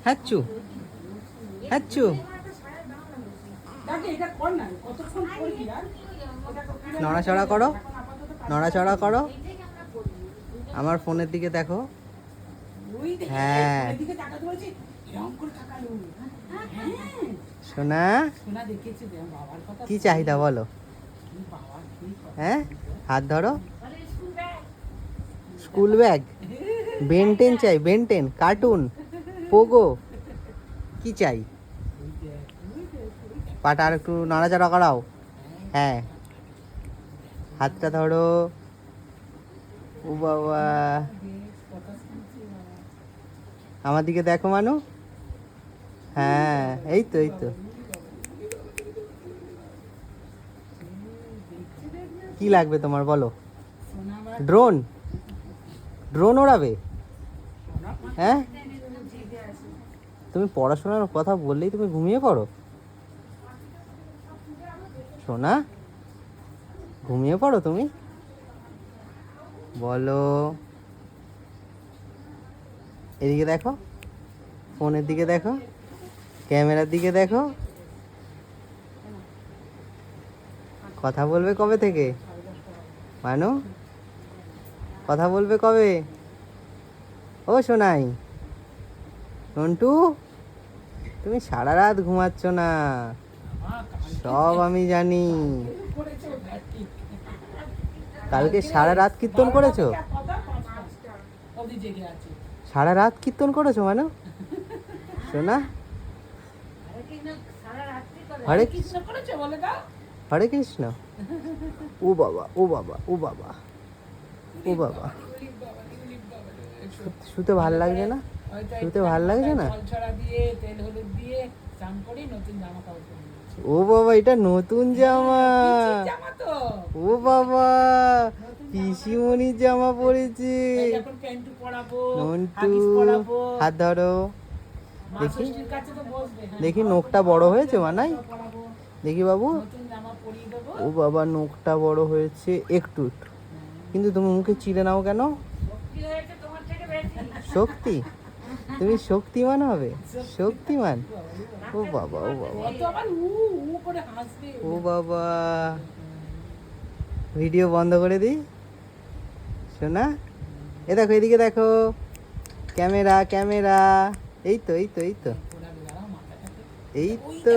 হ্যাচ্ছু হ্যাচ্ছু, নড়াচড়া করো, নড়াচড়া করো, আমার ফোনের দিকে দেখো। হ্যাঁ সোনা, কি চাহিদা বলো? হ্যাঁ হাত ধরো। স্কুল ব্যাগ, বেনটেন চাই, বেনটেন, কার্টুন, পোগো, কি চাই? পাটা আর একটু নাড়াচাড়া করাও। হ্যাঁ হাতটা ধরো। ও বাবা, আমার দিকে দেখো মানু। হ্যাঁ এই তো, এই তো। কি লাগবে তোমার বলো? ড্রোন, ড্রোন ওড়াবে? হ্যাঁ তুমি পড়াশোনার কথা বললেই তুমি ঘুমিয়ে পড়ো সোনা, ঘুমিয়ে পড়ো তুমি? বলো, এদিকে দেখো, ফোনের দিকে দেখো, ক্যামেরার দিকে দেখো। কথা বলবে কবে থেকে মানু? কথা বলবে কবে? ও সোনাই, নন্টু, তুমি সারা রাত ঘুমাচ্ছ না, সব আমি জানি। কালকে সারা রাত কীর্তন করেছো? সারা রাত কীর্তন করেছো মানু? সোনা, হরে কৃষ্ণ, হরে কৃষ্ণ। ও বাবা, ও বাবা, ও বাবা, ও বাবা, শুতে ভাল লাগছে না? শুতে ভাল লাগছে না? ও বাবা, এটা নতুন জামা। ও বাবা, পিসিমণির জামা পরেছে। নন্টু, হাত ধরো দেখি, দেখি নোকটা বড় হয়েছে মানাই, দেখি বাবু। ও বাবা, নোকটা বড় হয়েছে একটু একটু, কিন্তু তুমি মুখে চিড়ে নাও কেন? শক্তি, তুমি শক্তিমান হবে, শক্তিমান। ও বাবা, ও বাবা, ও বাবা, ভিডিও বন্ধ করে দিই শোনা। এ দেখো, এদিকে দেখো, ক্যামেরা, ক্যামেরা, এই তো, এই তো, এই তো, এই তো।